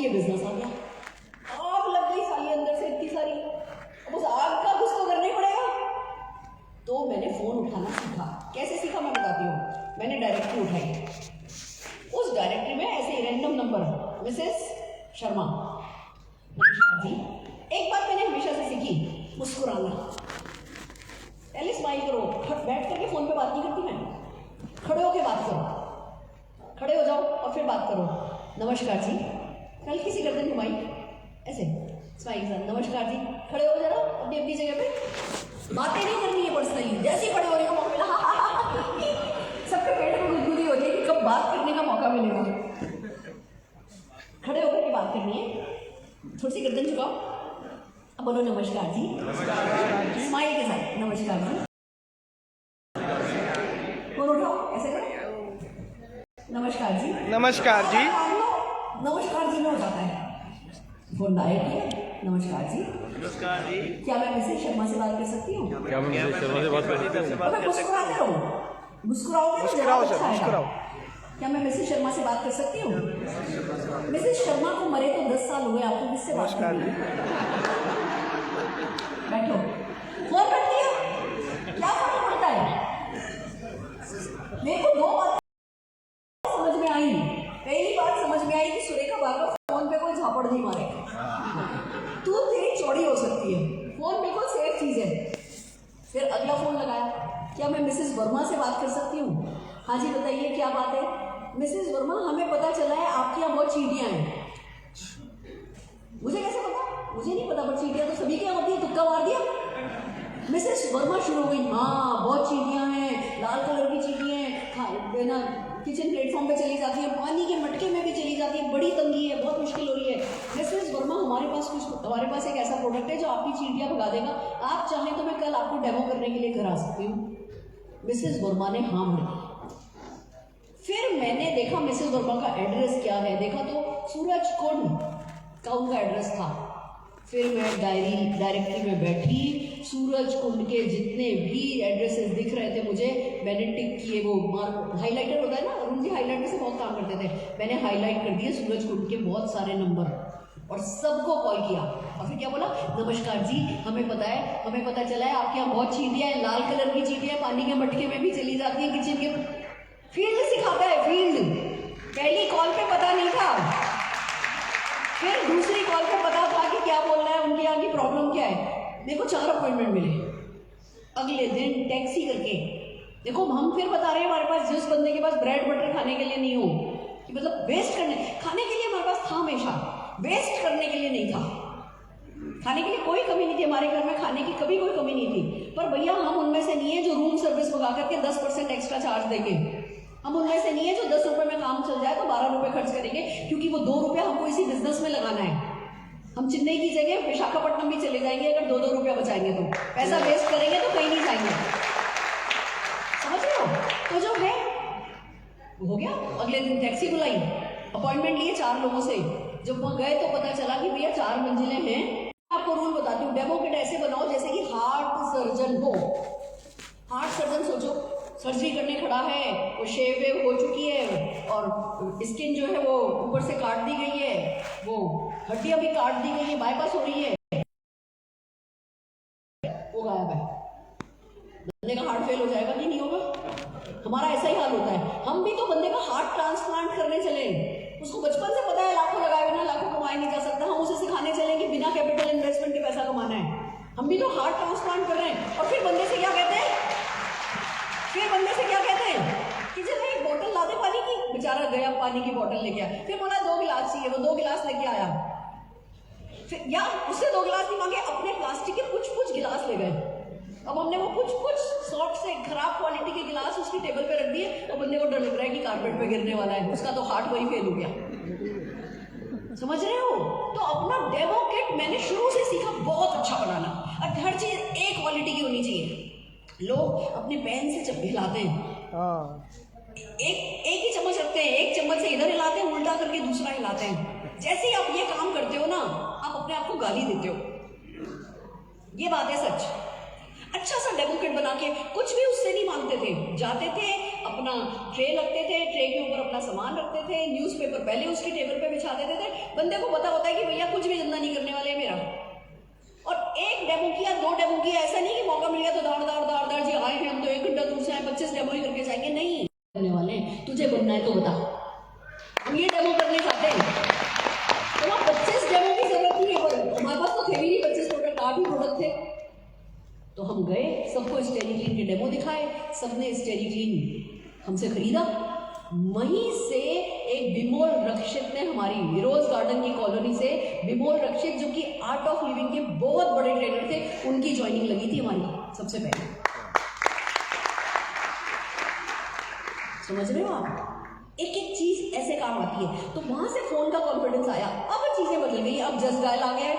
ये बिजनेस आ गया, आग लग गई साली अंदर से इतनी सारी, अब उस आग का कुछ तो करना ही पड़ेगा। तो मैंने फोन उठाना सीखा। कैसे सीखा मैं बताती हूँ। मैंने डायरेक्टरी उठाई, उस डायरेक्टरी में ऐसे रैंडम नंबर, मिसेस शर्मा, नमस्कार जी। एक बात मैंने हमेशा से सीखी, मुस्कुराना। पहले स्माइल करो, बैठ करके फोन पे बात नहीं करती मैं, खड़े होके बात करो, खड़े हो जाओ और फिर बात करो। नमस्कार जी, कल किसी गर्दन घुमाई ऐसे स्माइल के साथ, नमस्कार जी, खड़े हो जरा अपनी अपनी जगह पे, बातें नहीं करनी है पर्सनली। जैसे ही खड़े हो रही हो मौका मिला सबके पेट में गुदगुदी हो जाएगी, कब बात करने का मौका मिलेगा। खड़े होकर के बात करनी है, थोड़ी सी गर्दन झुकाओ, अब बोलो नमस्कार जी, स्माइल के साथ, नमस्कार जी, फोन उठाओ ऐसे करो, नमस्कार जी, नमस्कार जी, नमस्कार जी में हो जाता है। फोन डायल किया, नमस्कार जी, नमस्कार जी, क्या मैं मिसेस शर्मा से बात कर सकती हूँ? क्या मैं मिसेस शर्मा से बात कर सकती हूँ? मुस्कुराते रहो, मुस्कुराओगे तो मुस्कुराओ अच्छा सर, आएगा। मुस्कुराओ। क्या मैं मिसेस शर्मा से बात कर सकती हूँ? मिसेस शर्मा को मरे तो 10 साल हुए, आपको किससे बात करनी है? बैठो, फोन रख दिया, क्या फर्क पड़ता है? मेरे को दो बातें समझ में आई। पहली बात समझ में आई कि सुरेखा बार फोन पे कोई झापड़ नहीं मारे, तू तेरी चौड़ी हो सकती है, फोन बिल्कुल सेफ चीज है। फिर अगला फोन लगाया, क्या मैं मिसेस वर्मा से बात कर सकती हूँ? हाँ जी बताइए क्या बात है? मिसेस वर्मा, हमें पता चला है आपके यहाँ बहुत चींटियां हैं। मुझे कैसे पता? मुझे नहीं पता, पर चींटियां तो सभी के यहाँ होती है, तुक्का मार दिया। मिसेस वर्मा शुरू हो गई, हाँ बहुत चींटियां हैं, लाल कलर की चींटियां हैं, ना किचन प्लेटफॉर्म पे चली जाती है, पानी के मटके में भी चली जाती है, बड़ी तंगी है, बहुत मुश्किल हो रही है। मिसेस वर्मा, हमारे पास एक ऐसा प्रोडक्ट है जो आपकी चींटियां भगा देगा, आप चाहें तो मैं कल आपको डेमो करने के लिए घर आ सकती हूँ। मिसेस वर्मा ने हाँ भर दी। फिर मैंने देखा मिसेस वर्मा का एड्रेस क्या है, देखा तो सूरज कुंड का उनका एड्रेस था। फिर मैं डायरेक्टरी में बैठी, सूरज कुंड के जितने भी एड्रेसेस दिख रहे थे मुझे, मैंने टिक किए, वो हाईलाइटर होता है ना, अरुण जी हाईलाइटर से बहुत काम करते थे, मैंने हाईलाइट कर दिए सूरज कुंड के बहुत सारे नंबर और सबको कॉल किया। और फिर क्या बोला, नमस्कार जी, हमें पता है, हमें पता चला है आपके यहाँ बहुत चींटियां हैं, लाल कलर की चींटियां, पानी के मटके में भी चली जाती हैं, किचन के। फील्ड सिखाता है, फील्ड। पहली कॉल पे पता नहीं था, फिर दूसरी कॉल पे पता था कि क्या बोलना है, उनके यहाँ की प्रॉब्लम क्या है। मेरे को 4 अपॉइंटमेंट मिले। अगले दिन टैक्सी करके, देखो हम फिर बता रहे हैं, हमारे पास जिस बंदे के पास ब्रेड बटर खाने के लिए नहीं हो, कि मतलब वेस्ट करने, खाने के लिए हमारे पास था हमेशा, वेस्ट करने के लिए नहीं था। खाने के लिए कोई कमी नहीं थी, हमारे घर में खाने की कभी कोई कमी नहीं थी। पर भैया हम उनमें से नहीं है जो रूम सर्विस मंगा करके 10% एक्स्ट्रा चार्ज देंगे। हम उनमें से नहीं है जो 10 रुपए में काम चल जाए तो 12 रुपए खर्च करेंगे, क्योंकि वो 2 रुपया हमको इसी बिजनेस में लगाना है। हम चेन्नई की जगह विशाखापट्टनम भी चले जाएंगे अगर 2-2 रुपया बचाएंगे तो। पैसा वेस्ट करेंगे तो कहीं नहीं जाएंगे, समझ रहे हो? तो जो है हो गया। अगले दिन टैक्सी बुलाई, अपॉइंटमेंट लिए 4 लोगों से। जब वहां गए तो पता चला कि भैया 4 मंजिलें हैं। आपको रूल बताती हूँ, डेमो किट ऐसे बनाओ जैसे कि हार्ट सर्जन हो। हार्ट सर्जन सोचो, सर्जरी करने खड़ा है, वो शेव वेव हो चुकी है और स्किन जो है वो ऊपर से काट दी गई है, वो हड्डियां भी काट दी गई है, बाईपास हो रही है, वो गायब है। बंदे का हार्ट फेल हो जाएगा कि नहीं होगा? हमारा ऐसा ही हाल होता है। हम भी तो बंदे का हार्ट ट्रांसप्लांट करने चले, उसको बचपन से पता है लाखों लगाए बिना लाखों कमाया नहीं जा सकता, हम उसे सिखाने चले कि बिना कैपिटल इन्वेस्टमेंट के पैसा कमाना है। हम भी तो हार्ट ट्रांसप्लांट कर रहे हैं और फिर बंदे से क्या कहते हैं, कि चलो एक बोतल ला दे पानी की। बेचारा गया, पानी की बोतल लेके आया, फिर बोला 2 गिलास चाहिए, वो 2 गिलास लेके आया। फिर या उससे 2 गिलास नहीं मांगे, अपने प्लास्टिक के कुछ गिलास ले गए। अब हमने वो कुछ सॉफ्ट से खराब क्वालिटी के गिलास उसकी टेबल पे रख दिए और बंदे को डर लग रहा है कि कारपेट पे गिरने वाला है, उसका तो हार्ट वही फेल हो गया। समझ रहे हो? तो अपना डेमो किट मैंने शुरू से सीखा बहुत अच्छा बनाना, और हर चीज एक क्वालिटी की होनी चाहिए। लोग अपने पेन से जब हिलाते हैं, एक ही चम्मच रखते हैं, एक चम्मच से इधर हिलाते हैं, उल्टा करके दूसरा हिलाते हैं। जैसे ही आप ये काम करते हो ना, आप अपने आप को गाली देते हो। ये बात है सच। अच्छा सा डेमो किट बना के, कुछ भी उससे नहीं मांगते थे, जाते थे अपना ट्रे लगते थे, ट्रे के ऊपर अपना सामान रखते थे, न्यूज़पेपर पहले उसके टेबल पे बिछा देते थे। बंदे को पता होता है कि भैया कुछ भी धंधा नहीं करने वाले हैं मेरा। और एक डेमो किया, 2 डेमो किया, ऐसा नहीं कि मौका मिल गया तो दाड़ जी आए हैं हम तो 1 घंटा दूर से आए 25 डेमो ही करके जाएंगे, नहीं करने वाले हैं। तुझे बनना है तो बता, हम ये डेमो करने जाते हैं। तो वहाँ 25 डेमो की जरूरत नहीं है, पर हमारे पास तो थे भी नहीं 25 प्रोडक्ट, 8 ही प्रोडक्ट थे। तो हम गए, सबको स्टेरिक्लीन के डेमो दिखाए, सबने स्टेरिक्लीन हमसे खरीदा। वहीं से एक बिमोल रक्षित ने, हमारी विरोज गार्डन की कॉलोनी से बिमोल रक्षित, जो कि आर्ट ऑफ लिविंग के बहुत बड़े ट्रेनर थे, उनकी ज्वाइनिंग लगी थी हमारी सबसे पहले। समझ रहे हो आप, एक एक चीज ऐसे काम आती है। तो वहां से फोन का कॉन्फिडेंस आया। अब चीजें बदल गई, अब जस्ट डायल आ गया है।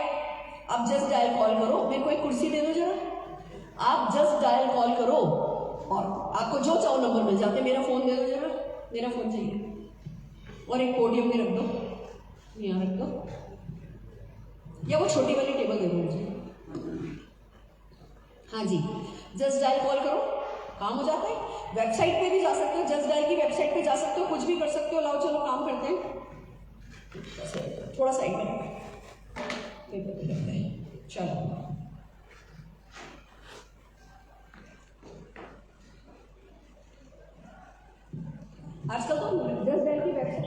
अब जस्ट डायल कॉल करो, मेरे को एक कुर्सी दे दो जरा, आप जस्ट डायल कॉल करो और आपको जो चाहो नंबर मिल जाते। मेरा फोन दे दो जरा, मेरा फोन चाहिए, और एक पोडियम में रख दो, यहाँ रख दो, या वो छोटी वाली टेबल दे दो मुझे। हाँ जी, जस्ट डायल कॉल करो, काम हो जाता है। वेबसाइट पे भी जा सकते हो, जस्ट डायल की वेबसाइट पे जा सकते हो, कुछ भी कर सकते हो। लाओ चलो काम करते हैं, थोड़ा साइड में पेपर पे रखते हैं। चलो आजकल तो जस्ट डायल की वेबसाइट,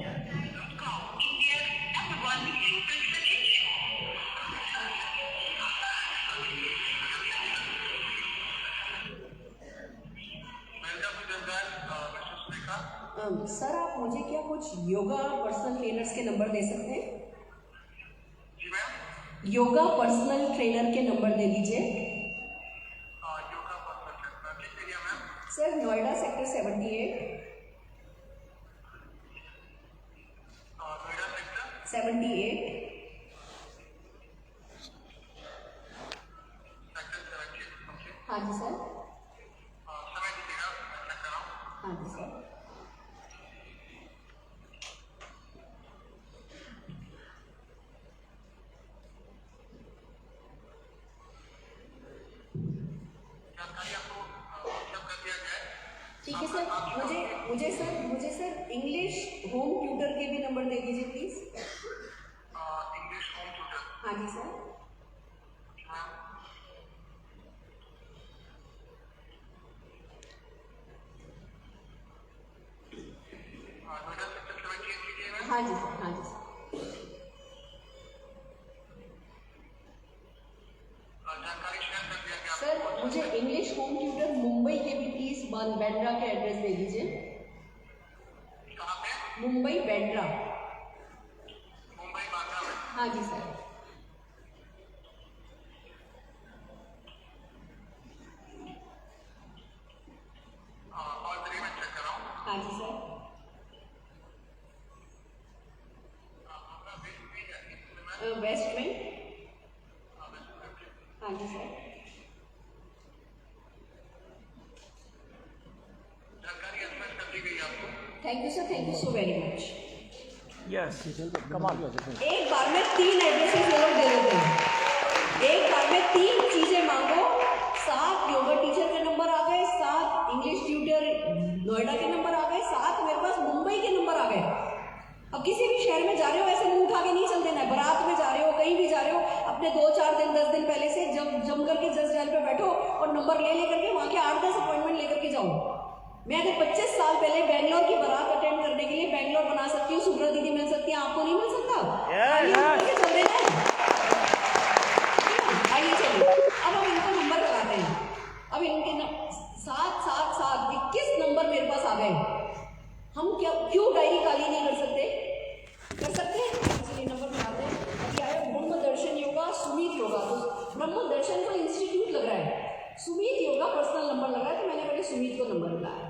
सर आप मुझे क्या कुछ योगा पर्सनल ट्रेनर्स के नंबर दे सकते हैं? योगा पर्सनल ट्रेनर के नंबर दे दीजिए। सर नोएडा सेक्टर 78 हाँ जी सर, हाँ जी सर। ठीक है सर, मुझे सर इंग्लिश होम ट्यूटर के भी नंबर दे दीजिए प्लीज। इंग्लिश होम ट्यूटर, हाँ जी सर। हाँ जी सर, हाँ जी सर। जानकारी शेयर कर दिया गया। सर मुझे इंग्लिश होम ट्यूटर मुंबई के भी प्लीज बांद्रा के एड्रेस दे दीजिए। कहाँ पे? मुंबई बांद्रा। मुंबई बांद्रा में। हाँ जी सर। और 3 में चेक कर रहा हूँ। हाँ जी सर। वेस्ट में। हाँ जी सर। जानकारी एसएमएस कर दी गई आपको। Thank you sir, thank you so very much. Yes कमाल। एक बार में 3 एड्रेसेस ये लोग दे देते हैं। एक बार में 3 चीजें मांगो, 7 योगा टीचर के नंबर आ गए, 7 इंग्लिश ट्यूटर नोएडा के नंबर आ गए, 7 मेरे पास मुंबई के नंबर आ गए। अब किसी भी शहर में जा रहे हो ऐसे मुंह उठा के नहीं चल देना है। बारात में जा रहे हो, कहीं भी जा रहे हो, अपने 2-4 दिन 10 दिन पहले से जम करके जस्ट डायल पे बैठो और नंबर ले करके वहाँ के 8-10 अपॉइंटमेंट लेकर के जाओ। मैं अगर 25 साल पहले बैंगलोर की बारात अटेंड करने के लिए बैंगलोर बना सकती हूँ, सुब्रत दीदी मिल सकती है, आपको नहीं मिल सकता? आइए चल देना है, आइए चलिए। अब हम इनको नंबर लगाते हैं। अब इनके 7 21 नंबर मेरे पास आ गए। हम क्यों डायरी खाली नहीं कर सकते? कर सकते हैं, इसलिए नंबर बनाते हैं। क्या है? ब्रह्म दर्शन योगा, सुमित योगा। तो ब्रह्म दर्शन का इंस्टीट्यूट लग रहा है, सुमित योगा पर्सनल नंबर लगा है, तो मैंने पहले सुमित को नंबर लगाया।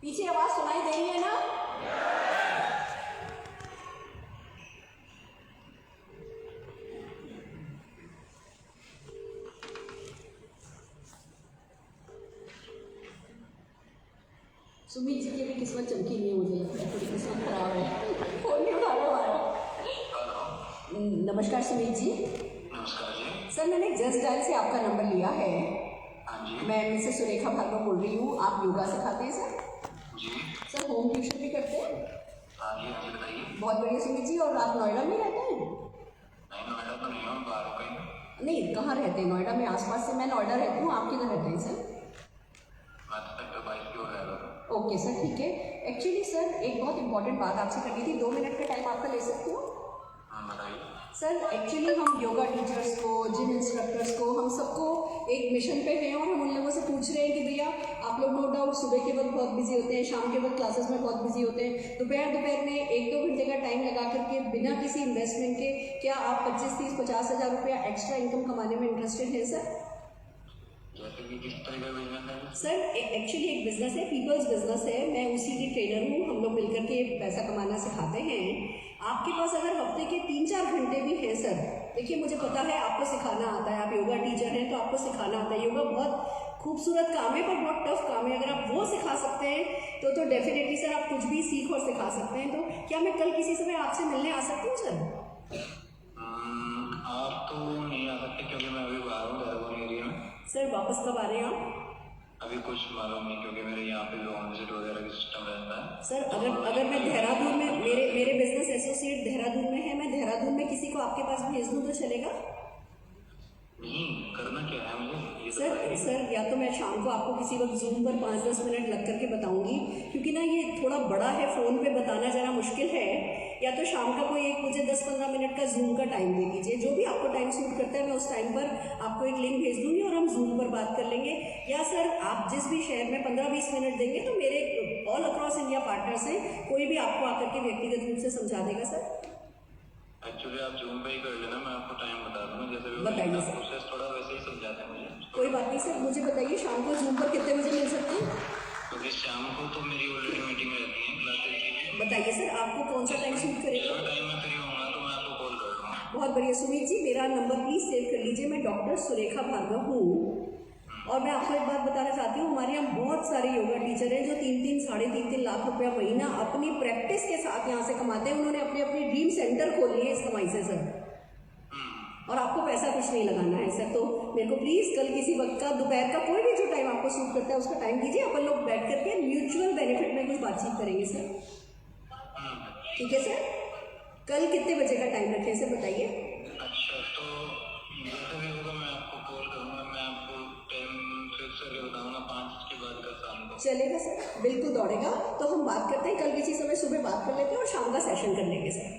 पीछे आवाज सुनाई दे रही है ना? सुमित जी की भी किस्मत चमकी नहीं है, मुझे लगता है थोड़ी किस्मत खराब है। फोन नहीं उठा रहा हमारा। नमस्कार सुमित जी। नमस्कार जी। सर मैंने जस्ट डायल से आपका नंबर लिया है। हाँ जी। मैं मिसेस सुरेखा भार्गव बोल रही हूँ। आप योगा सिखाते हैं सर? जी। सर होम ट्यूशन भी करते हैं? हाँ जी, हाँ जी, बताइए। बहुत बढ़िया सुमित जी। और आप नोएडा में रहते हैं? नहीं, नोएडा तो नहीं हूँ, बाहर हूँ कहीं। नहीं, कहाँ रहते हैं? नोएडा में आसपास से। मैं नोएडा रहती हूँ, आप किधर रहते हैं सर? मैं तो सेक्टर 22 की ओर रह रहा था। ओके सर, ठीक है। एक्चुअली सर एक बहुत इंपॉर्टेंट बात आपसे करनी थी। 2 मिनट का टाइम आपका ले सकती हो? हाँ, बताइए। सर एक्चुअली हम योगा टीचर्स को, जिम इंस्ट्रक्टर्स को, हम सबको एक मिशन पे हैं और हम उन लोगों से पूछ रहे हैं कि भैया आप लोग नो डाउट सुबह के वक्त बहुत बिजी होते हैं, शाम के वक्त क्लासेस में बहुत बिजी होते हैं, दोपहर में 1-2 घंटे का टाइम लगा करके बिना किसी इन्वेस्टमेंट के क्या आप 25-30-50 हज़ार रुपया एक्स्ट्रा इनकम कमाने में इंटरेस्टेड हैं सर? जैसे कि किस तरह का बिजनेस है? सर एक्चुअली एक बिजनेस है, पीपल्स बिजनेस है। मैं उसी की ट्रेनर हूँ। हम लोग मिलकर के पैसा कमाना सिखाते हैं। आपके पास अगर हफ्ते के 3-4 घंटे भी हैं सर, देखिए मुझे पता है आपको सिखाना आता है, आप योगा टीचर हैं तो आपको सिखाना आता है। योगा बहुत खूबसूरत काम है पर बहुत टफ काम है। अगर आप वो सिखा सकते हैं तो डेफिनेटली सर आप कुछ भी सीख और सिखा सकते हैं। तो क्या मैं कल किसी समय आपसे मिलने आ सकती हूँ सर? आप तो नहीं आ सकते क्योंकि मैं अभी बाहर हूँ, देहरादून एरिया में। सर वापस कब आ रहे हैं आप? अभी कुछ मालूम नहीं क्योंकि मेरे यहाँ पे भी होम विजिट वगैरह का सिस्टम रहता है। सर अगर मैं देहरादून में, मेरे बिजनेस एसोसिएट देहरादून में है, मैं देहरादून में किसी को आपके पास भेज दूँ तो चलेगा? नहीं, करना क्या है मुझे ये सर या तो मैं शाम को आपको किसी वक्त जूम पर 5-10 मिनट लग करके बताऊंगी, क्योंकि ना ये थोड़ा बड़ा है, फ़ोन पे बताना ज़रा मुश्किल है। या तो शाम का कोई एक मुझे 10-15 मिनट का जूम का टाइम दे दीजिए, जो भी आपको टाइम सूट करता है। मैं उस टाइम पर आपको एक लिंक भेज दूंगी और हम जूम पर बात कर लेंगे। या सर आप जिस भी शहर में 15-20 मिनट देंगे तो मेरे ऑल अक्रॉस इंडिया पार्टनर्स हैं, कोई भी आपको आकर के व्यक्तिगत रूप से समझा देगा सर। एक्चुअली आप जूम पे ही कर लेना, मैं आपको टाइम बता दूंगा। जैसे भी बताइए सर। प्रोसेस थोड़ा वैसे ही समझाते हैं मुझे। कोई बात नहीं सर, मुझे बताइए शाम को जूम पर कितने बजे मिल सकते हैं? क्योंकि शाम को तो मेरी ऑलरेडी मीटिंग रहती है क्लासेस की। बताइए सर आपको कौन सा टाइम सूट करेगा? टाइम में फ्री होगा तो मैं आपको कॉल कर दूँगा। बहुत बढ़िया सुमित जी, मेरा नंबर प्लीज़ सेव कर लीजिए। मैं डॉक्टर सुरेखा भार्गव हूँ और मैं आपको एक बात बताना चाहती हूँ। हमारे यहाँ बहुत सारे योगा टीचर हैं जो 3-3, 3.5 लाख रुपया महीना अपनी प्रैक्टिस के साथ यहाँ से कमाते हैं। उन्होंने अपने अपने ड्रीम सेंटर खोल लिए इस कमाई से सर, और आपको पैसा कुछ नहीं लगाना है सर। तो मेरे को प्लीज़ कल किसी वक्त का, दोपहर का, कोई भी जो टाइम आपको सूट करता है उसका टाइम दीजिए। अपन लोग बैठ करके म्यूचुअल बेनिफिट में कुछ बातचीत करेंगे सर। ठीक है सर? कल कितने बजे का टाइम रखें सर बताइए? अच्छा, तो जैसे भी होगा मैं आपको कॉल करूँगा। मैं आपको टाइम फिक्स करके बताऊँगा 5 के बाद का शाम को। चलेगा सर, बिल्कुल दौड़ेगा। तो हम बात करते हैं कल किसी समय, सुबह बात कर लेते हैं और शाम का सेशन कर लेंगे सर।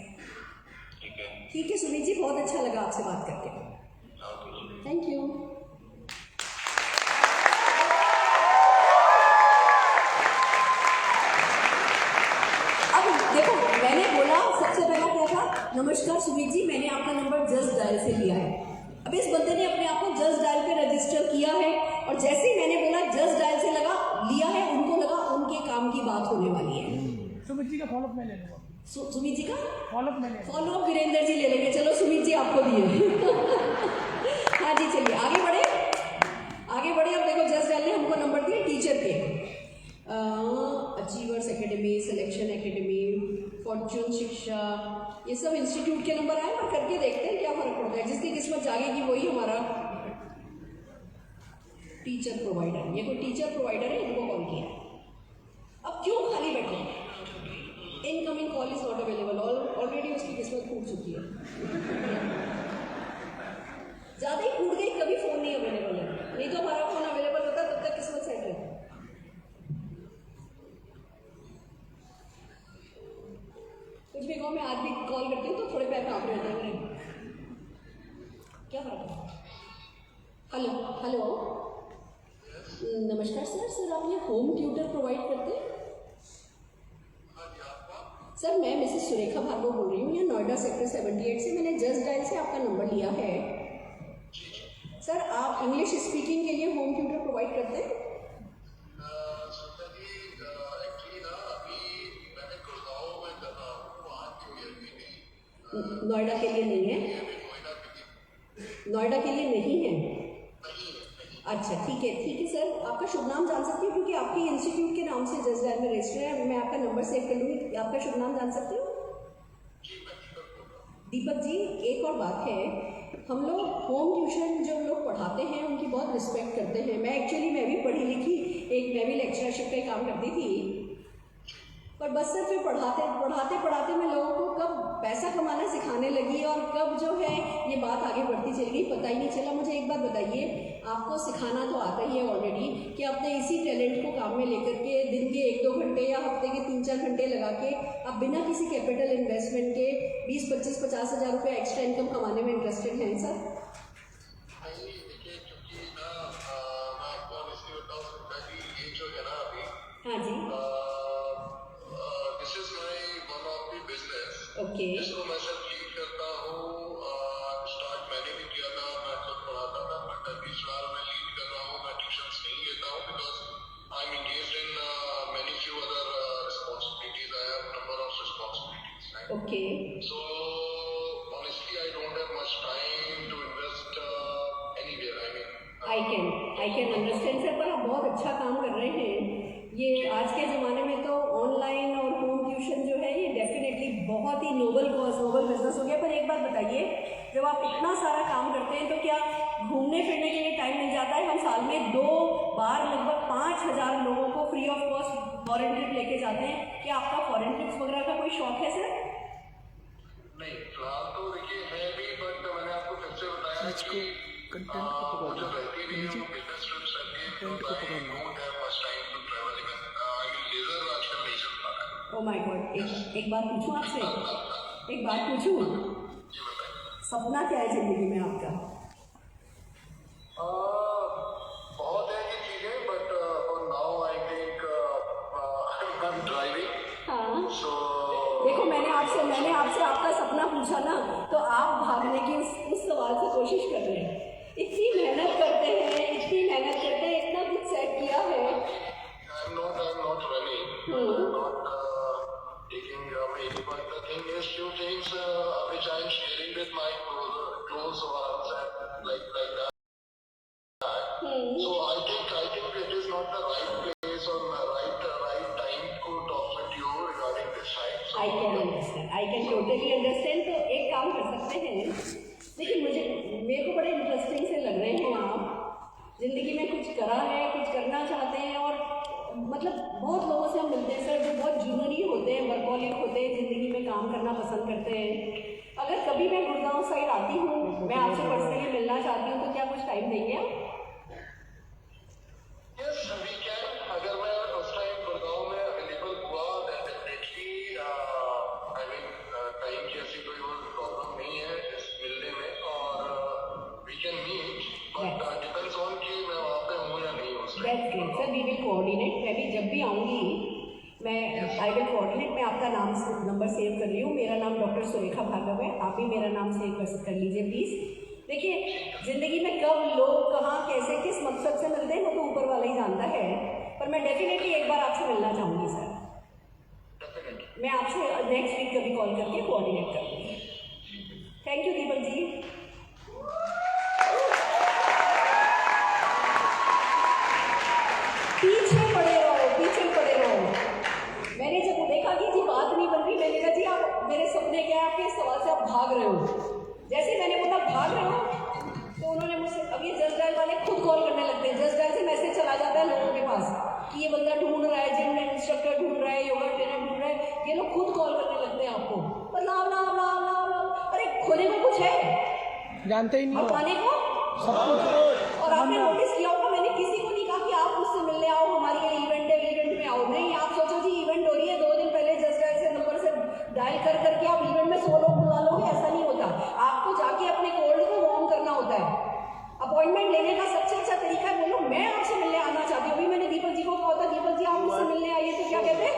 ठीक है। ठीक है सुमित जी, बहुत अच्छा लगा आपसे बात करके। ओके। Thank you. अब देखो मैंने बोला सबसे पहला क्या था, नमस्कार सुमित जी, मैंने आपका नंबर जस्ट डायल से लिया है। अब इस बंदे ने अपने आप को जस्ट डायल पे रजिस्टर किया है और जैसे ही मैंने बोला जस्ट डायल से लगा लिया है, उनको लगा उनके काम की बात होने वाली है। सुमित जी का फॉलोअप मैं ले लूँगा। सुमित जी का फॉलोअप मैं ले लूँगा। फॉलोअप वीरेंद्र जी ले लेंगे। चलो सुमित जी आपको दिए। हाँ जी, चलिए आगे बढ़े। अब देखो जस्ट डायल ने हमको नंबर दिए टीचर के। Achievers academy, selection academy, Fortune शिक्षा, ये सब इंस्टीट्यूट के नंबर आए ना, करके देखते हैं क्या फर्क पड़ता है। जिसकी किस्मत जागेगी वही हमारा टीचर प्रोवाइडर। ये कोई टीचर प्रोवाइडर है, इनको कॉल किया। अब क्यों खाली बैठे? Incoming call is not available. Already उसकी किस्मत फूट चुकी है। ज़्यादा ही फूट गई, कभी फ़ोन नहीं अवेलेबल है। नहीं तो हमारा फ़ोन अवेलेबल होता तब तक किस्मत सेट है। कुछ भी कहो, मैं आज भी कॉल करती हूँ तो थोड़े पैर काँप रहे होते हैं मेरे। क्या फर्क है? हेलो नमस्कार सर आप ये होम ट्यूटर प्रोवाइड करते हैं? सर मैं मिसेस सुरेखा भार्गव बोल रही हूँ, यहाँ नोएडा सेक्टर 78 से। मैंने जस्ट डायल से आपका नंबर लिया है। सर आप इंग्लिश स्पीकिंग के लिए होम ट्यूटर प्रोवाइड करते हैं? नोएडा के लिए नहीं है? नोएडा के लिए नहीं है? अच्छा ठीक है सर, आपका शुभ नाम जान सकती हूँ? क्योंकि आपके इंस्टीट्यूट के नाम से जस्ट डायल में रजिस्टर है। मैं आपका नंबर सेव कर लूँगी। आपका शुभ नाम जान सकती हूँ? दीपक जी। जी एक और बात है, हम लोग होम ट्यूशन जो लोग पढ़ाते हैं उनकी बहुत रिस्पेक्ट करते हैं। मैं भी पढ़ी लिखी, मैं भी लेक्चरशिप का ही काम करती थी, पर बस सिर्फ फिर पढ़ाते मैं लोगों को कब पैसा कमाना सिखाने लगी और कब जो है ये बात आगे बढ़ती चली गई पता ही नहीं चला। मुझे एक बात बताइए, आपको सिखाना तो आता ही है ऑलरेडी, कि आपने इसी टैलेंट को काम में लेकर के दिन के 1-2 घंटे या हफ्ते के 3-4 घंटे लगा के आप बिना किसी कैपिटल इन्वेस्टमेंट के 20-25-50 हज़ार रुपये एक्स्ट्रा इनकम कमाने में इंटरेस्टेड हैं सर? हाँ जी, ओके, जिसको मैं सब लीड करता हूँ। स्टार्ट मैंने भी किया था, मैं खुद पढ़ाता था, बट अभी फिलहाल मैं लीड कर रहा हूँ। मैं ट्यूशंस नहीं लेता हूँ because I am engaged in many few other responsibilities. I have number of responsibilities, right? Okay, so honestly I don't have much time to invest anywhere. I can understand sir, पर आप बहुत अच्छा काम कर रहे हैं। ये आज के ज़माने में तो ऑनलाइन और होम ट्यूशन जो है ये डेफिनेटली बहुत ही नोबल कॉज, नोबल बिजनेस हो गया। पर एक बात बताइए, जब आप इतना सारा काम करते हैं तो क्या घूमने फिरने के लिए टाइम मिल जाता है? हम साल में 2 बार लगभग 5,000 लोगों को free of cost foreign trip लेके जाते हैं। क्या आपका फॉरेन ट्रिप्स वगैरह का कोई शौक है सर? नहीं, फिलहाल तो देखिए है भी, बट मैंने आपको फिर से बताया कि कंटेंट को जो रहती नहीं है वो बिजनेस ट्रिप्स रहती है, तो I don't have much time to travel. Even I mean leisure आजकल नहीं चल पा रहा है। ओ माय गॉड, एक बात पूछूं आपसे, एक बात पूछूं, जी बताइए। सपना क्या है जिंदगी में आपका? बहुत है ये चीजें, but for now I think I am driving. हाँ, सो देखो मैंने आपसे आपका सपना पूछा ना, तो आप भागने की उस सवाल से कोशिश कर रहे हैं। इतनी मेहनत करते हैं, इतना कुछ सेट किया है। I'm not running. I'm not taking away. But the thing is, few things which I'm sharing with my close ones and like that. So I think it is not the right place or the right time to talk with you regarding this, right? So, I can totally understand। तो एक काम कर सकते हैं, देखिए मेरे को बड़े इंटरेस्टिंग से लग रहे हैं आप। ज़िंदगी में कुछ करा है, कुछ करना चाहते हैं, और मतलब बहुत लोगों से हम मिलते हैं सर जो बहुत जूनियर होते हैं, वर्कहॉलिक होते हैं, ज़िंदगी में काम करना पसंद करते हैं। अगर कभी मैं गुड़गांव साइड आती हूँ, मैं आपसे पर्सनली मिलना चाहती हूँ, तो क्या कुछ टाइम देंगे आप? yes, we can. अगर मैं उस टाइम गुड़गांव में अवेलेबल हुआ, then definitely I mean time की ऐसी कोई और प्रॉब्लम नहीं है इस मिलने में, और we can meet, but depends on कि मैं वहाँ पे हूँ या नहीं उस time. That's great sir, we will coordinate। मैं भी जब भी आऊँगी आई विल कोऑर्डिनेट। मैं आपका नंबर सेव कर रही हूँ। मेरा नाम डॉक्टर सुरेखा भार्गव है, आप भी मेरा नाम सेव कर लीजिए प्लीज़। देखिए ज़िंदगी में कब लोग कहाँ कैसे किस मकसद से मिलते हैं वो तो ऊपर वाला ही जानता है, पर मैं डेफिनेटली एक बार आपसे मिलना चाहूँगी सर। मैं आपसे नेक्स्ट वीक कभी कॉल करके कोऑर्डिनेट करूँगी। Thank you Deepak ji. पीछे पड़े रहो। मैंने जब देखा कि जी बात नहीं बन रही, मैंने कहा जी आप मेरे सपने क्या है, आपके सवाल से आप भाग रहे हो। जैसे मैंने बोला भाग रहे हो, तो उन्होंने मुझसे, अब ये जस्ट डायल वाले खुद कॉल करने लगते हैं। जस्ट डायल से मैसेज चला जाता है लोगों के पास कि ये बंदा ढूंढ रहा है, जिम इंस्ट्रक्टर ढूंढ रहा है, योगा ट्रेनर ढूंढ रहा है। ये लोग खुद कॉल करने लगते हैं आपको, मतलब लाओ। अरे खोने में कुछ है, जानते ही नहीं और पाने को सब कुछ। और आपने नोटिस किया होगा, मैंने किसी को नहीं कहा कि आप मुझसे मिलने आओ, हमारी ये इवेंट है, इवेंट में आओ। नहीं, आप सोचो जी इवेंट हो रही है, 2 दिन पहले जस्ट डायल से नंबर से डायल कर करके आप इवेंट में 100 लोग बुला लोगे, ऐसा नहीं होता। आपको जाके अपने कोल्ड को वार्म करना होता है। अपॉइंटमेंट लेने का सबसे अच्छा तरीका है, बोलो मैं आपसे मिलने आना चाहती हूँ। अभी मैंने दीपक जी को कहा था, दीपक जी आप मुझसे मिलने आइए, तो क्या कहते हैं,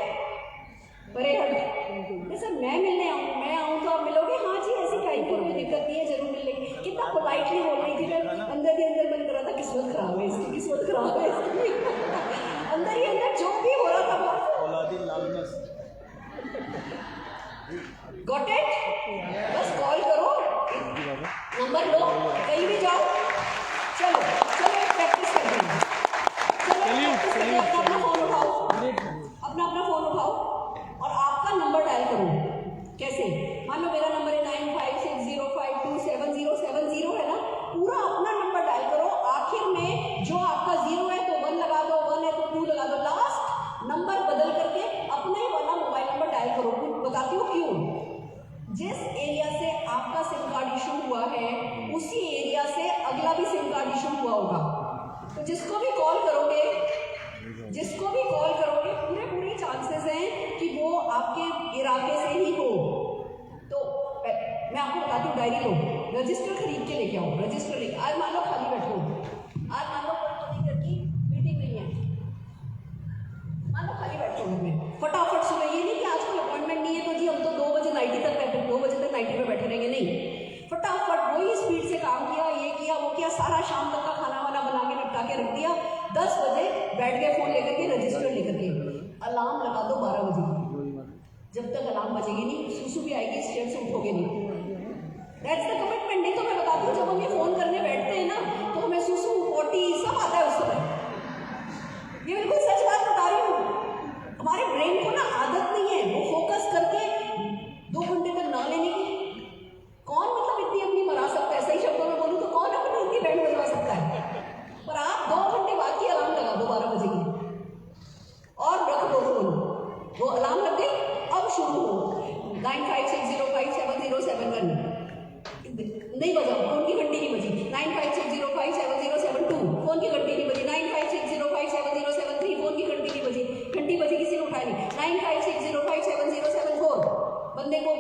बड़े हट सर मैं मिलने आऊँ, मैं आऊँ तो आप मिलोगे? हाँ जी, ऐसी टाइम की कोई दिक्कत नहीं है, जरूर मिल लेंगे। कितना पोलाइटली बोल रही थी मैं, अंदर ही अंदर मन कर रहा था किस्मत खराब है इसकी, किस्मत खराब है इसकी। अंदर ही अंदर जो भी हो रहा था गॉट इट। बस कॉल करो, नंबर लो, कहीं भी जाओ, चलो प्रैक्टिस करते हैं। चलो अपना फोन उठाओ, अपना फोन उठाओ, और आपका बदल करके अपना ही वाला मोबाइल नंबर डायल करो। बताती हूँ क्यों। जिस एरिया से आपका सिम कार्ड इशू हुआ है उसी एरिया से अगला भी सिम कार्ड इशू हुआ होगा। तो जिसको भी कॉल करोगे पूरे चांसेस हैं कि वो आपके इलाके से ही हो। तो मैं आपको बताती हूँ, डायरी लो, रजिस्टर खरीद के लेके आओ। रजिस्टर लेके आज मान लो खाली बैठो, आज मान लो कोई घर की मीटिंग नहीं है, मान लो खाली बैठो घर में, फटाफट सुनो। ये नहीं कि आज कोई अपॉइंटमेंट नहीं है तो जी हम तो 2 बजे 90 तक बैठे, 2 बजे तक 90 पे बैठे रहेंगे, नहीं। फटाफट वही स्पीड से काम किया, ये किया वो किया, सारा शाम तक का खाना वाना बना के निपटा के रख दिया। 10 बजे बैठ गए फोन लेकर के, रजिस्टर लेकर के, अलार्म लगा दो 12 बजे। जब तक अलार्म बजेगी नहीं, सुसु भी आएगी, स्टेट से उठोगे नहीं। That's the commitment. नहीं तो मैं बताती हूँ, जब हम ये फोन करने बैठते हैं ना तो हमें सुसु पोटी सब आता है उस समय। ये बिल्कुल सच बात बता रही हूँ। हमारे ब्रेन को ना आदत नहीं है वो फोकस करके 2 घंटे तक ना लेने की। कौन मतलब इतनी अपनी मरा सकता है, सही शब्दों में बोलूँ तो कौन अपनी इतनी बैंड बजवा सकता है। पर आप 2 घंटे बाद की अलार्म लगा दो 12 बजे की और रख दो फोन। वो अलार्म लग गई, अब शुरू हो 95605707 नहीं बजा, फोन की घंटी नहीं बजी। 95605707 फोन की घंटी नहीं बजी। 95605707 फोन की घंटी नहीं बजी, घंटी बजी किसी ने उठाई नहीं। 95605707 बंदे को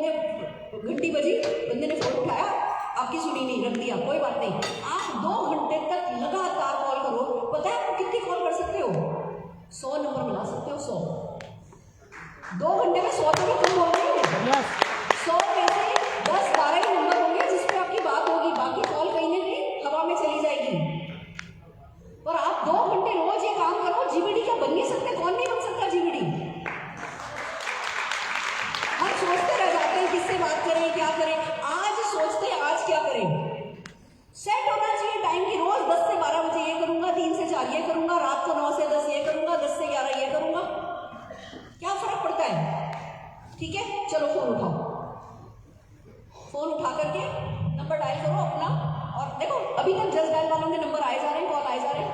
घंटी बजी, बंदे ने फोन उठाया, आपकी सुनी नहीं, रख दिया, कोई बात नहीं। आप 2 घंटे तक लगातार कॉल करो। पता है आप कितनी कॉल कर सकते हो? 100 नंबर मिला सकते हो। 100 2 घंटे में 100 तो कम बोल रहे हो। 100 में से 10-12 ही नंबर होंगे जिस पे आपकी बात होगी, बाकी कॉल कहीं ना कहीं हवा में चली जाएगी। पर आप 2 घंटे रोज ये काम करो, जीबीडी क्या बन नहीं सकते? कौन नहीं बन सकता जीबीडी? हम सोचते रह जाते हैं किससे बात करें, क्या करें। आज सोचते हैं आज क्या करें। सेट होना चाहिए टाइम की, रोज 10 से 12 बजे ये करूंगा, 3 से 4 ये करूंगा, रात को 9 से 10 ये करूंगा, 10 से 11 ये करूंगा। क्या फर्क पड़ता है? ठीक है, चलो फोन उठाओ। फोन उठा करके नंबर डायल करो अपना। और देखो अभी तक जस्ट डायल वालों के नंबर आए जा रहे हैं, कॉल आए जा रहे हैं।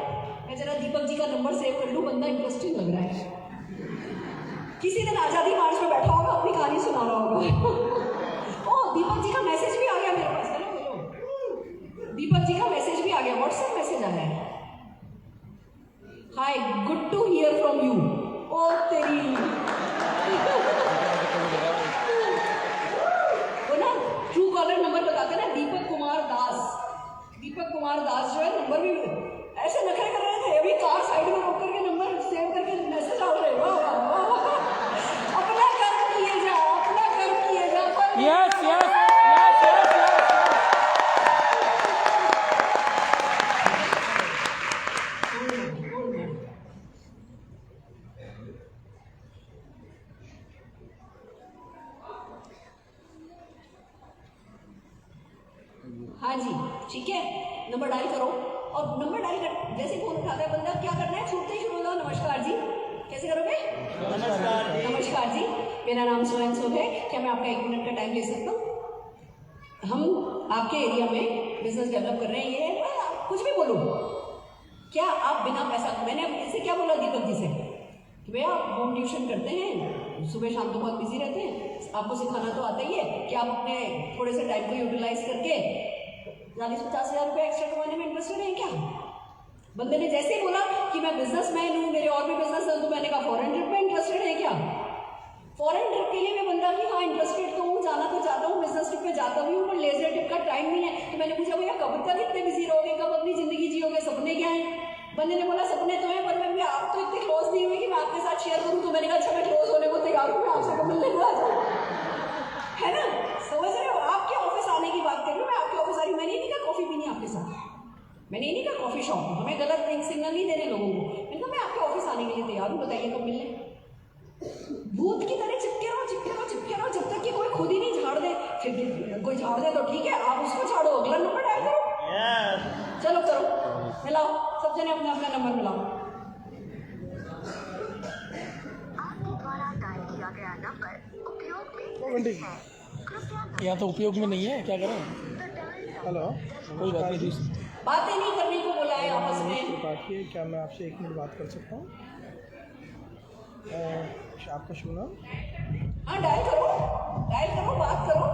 मैं जरा दीपक जी का नंबर सेव कर लूँ, बंदा इंटरेस्टिंग लग रहा है। किसी दिन आजादी मार्च में बैठा होगा, अपनी कहानी सुना रहा होगा। ओ दीपक जी का मैसेज भी आ गया मेरे पास। हेलो, दीपक जी का मैसेज भी आ गया, व्हाट्सएप मैसेज आ रहा है। Hi, good to hear from you. ओ तेरी वो ना ट्रू कॉलर नंबर बताते ना, दीपक कुमार दास जो है नंबर भी ऐसे नखरे कर रहे थे। अभी कार साइड में रोक करके नंबर सेव करके मैसेज डाल रहे। वाह वाह वाह, अपना कर्म किए जा, अपना कर्म किए जा। Yes yes. हाँ जी, ठीक है, नंबर डायल करो। और नंबर डायल कर जैसे फोन उठाता है बंदा, क्या करना है? छूटते ही शुरू हो जाओ, नमस्कार जी। कैसे करोगे? नमस्कार जी, मेरा नाम सोहन सोह है, क्या मैं आपका 1 मिनट का टाइम ले सकता हूँ? हम आपके एरिया में बिजनेस डेवलप कर रहे हैं, ये कुछ भी बोलो। क्या आप बिना पैसा, मैंने इसे क्या बोला दीपक जी से कि भैया आप होम ट्यूशन करते हैं, सुबह शाम तो बहुत बिजी रहते हैं, आपको सिखाना तो आता ही है, कि आप अपने थोड़े से टाइम को यूटिलाइज करके 40-50 हज़ार रुपये एक्स्ट्रा कमाने में इंटरेस्टेड हैं क्या? बंदे ने जैसे ही बोला कि मैं बिजनेसमैन हूँ, मेरे और भी बिजनेस है, तो मैंने कहा फॉरेन ट्रिप में इंटरेस्टेड है क्या? फॉरेन ट्रिप के लिए मैं बंदा कि हाँ इंटरेस्टेड तो हूँ, जाना तो चाहता हूँ, बिजनेस ट्रिप पे जाता भी हूँ, पर लेजर ट्रिप का टाइम नहीं है। तो मैंने पूछा भैया कब तक इतने बिजी रहोगे, कब अपनी जिंदगी जियोगे, सपने क्या हैं? बंदे ने बोला सपने तो हैं, पर मैं भी आप तो इतने क्लोज नहीं हुए कि मैं आपके साथ शेयर करूँ। तो मैंने कहा अच्छा मैं क्लोज होने को तैयार हूँ, मैं आपसे मिलने को आ जाऊँ, है ना? समझ रहे हो? आपके ऑफिस आने की बात कर रही हूँ, मैं आपके ऑफिस आ रही हूँ। मैंने नहीं कहा कॉफी पीनी आपके साथ, मैंने नहीं कहा कॉफी शॉप, हमें गलत सिग्नल नहीं देने लोगों को। मैंने कहा मैं आपके ऑफिस आने के लिए तैयार हूँ, बताइए कब मिलने। भूत की तरह चिपके रहो जब तक कि कोई खुद ही नहीं झाड़ दे। फिर कोई झाड़ दे तो ठीक है, आप उसको झाड़ो, अगला नंबर डायल करो। चलो करो, मिलाओ, सब जने अपना अपना नंबर मिलाओ। आपके द्वारा डायल किया गया नंबर उपयोग में नहीं है। यहाँ तो उपयोग में नहीं है, क्या करें? हेलो, कोई बात नहीं, बातें नहीं करने को बोला है आपस में। बात की, क्या मैं आपसे 1 मिनट बात कर सकता हूँ? आपका शुभ नाम? हाँ डायल करो, बात करो,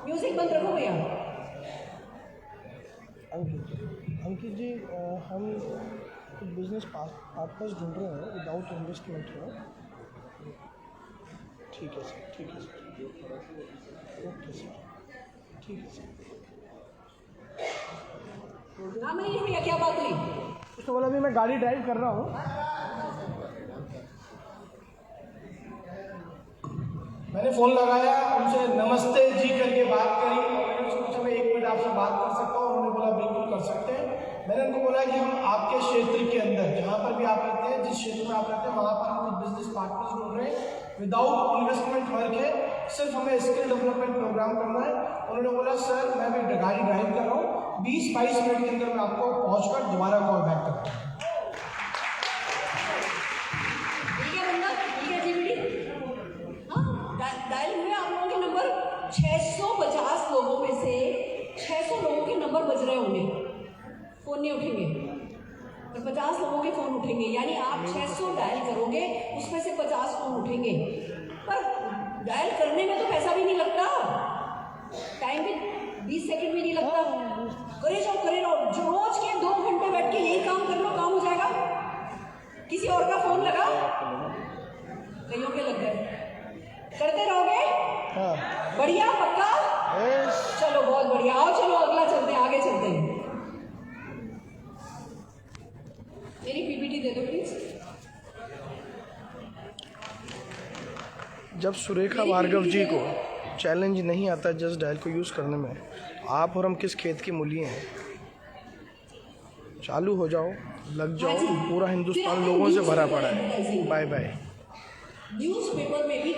म्यूजिक बंद रखो भैया। अंकित जी, हम कुछ बिजनेस पार्टनर्स ढूंढ रहे हैं विदाउट इन्वेस्टमेंट है। ठीक है सर, ओके सर, ठीक है सर। हाँ मनीष भैया, क्या बात हुई? उसने बोला अभी मैं गाड़ी ड्राइव कर रहा हूँ। मैंने फ़ोन लगाया, उनसे नमस्ते जी करके बात करी और मैंने उसको पूछा मैं 1 मिनट आपसे बात कर सकता हूँ? उन्होंने बोला बिल्कुल कर सकते हैं। मैंने उनको बोला कि हम आपके क्षेत्र के अंदर जहाँ पर भी आप रहते हैं, जिस क्षेत्र में आप रहते हैं, वहाँ पर हम कुछ बिजनेस पार्टनर्स ढूंढ रहे हैं। विदाउट इन्वेस्टमेंट वर्क है, सिर्फ हमें स्किल डेवलपमेंट प्रोग्राम करना है। उन्होंने बोला सर मैं भी गाड़ी ड्राइव कर रहा हूँ, 20-22 मिनट के अंदर मैं आपको पहुँच दोबारा कॉल बैक करता हूँ। ठीक है बंदा, ठीक है जीबीडी। हाँ डायल हुए आप लोगों के नंबर। 650 लोगों में से 600 लोगों के नंबर बज रहे होंगे, फ़ोन नहीं उठेंगे, और 50 लोगों के फ़ोन उठेंगे। यानी आप 600 डायल करोगे, उसमें से 50 फ़ोन उठेंगे। पर डायल करने में तो पैसा भी नहीं लगता, टाइम भी 20 सेकंड भी नहीं लगता। करे जाओ जो रोज के 2 घंटे बैठ के यही काम कर लो, काम हो जाएगा। किसी और का फ़ोन लगा, कईयों के लग गए, करते रहोगे। हाँ बढ़िया, पक्का? चलो बहुत बढ़िया, आओ चलो अगला चलते हैं, आगे चलते हैं। मेरी पीपीटी दे दो प्लीज। जब सुरेखा भार्गव जी को चैलेंज नहीं आता जस्ट डायल को यूज़ करने में, आप और हम किस खेत की मूली हैं? चालू हो जाओ, लग जाओ, पूरा हिंदुस्तान लोगों से भरा पड़ा है। Bye bye. न्यूज़पेपर में भी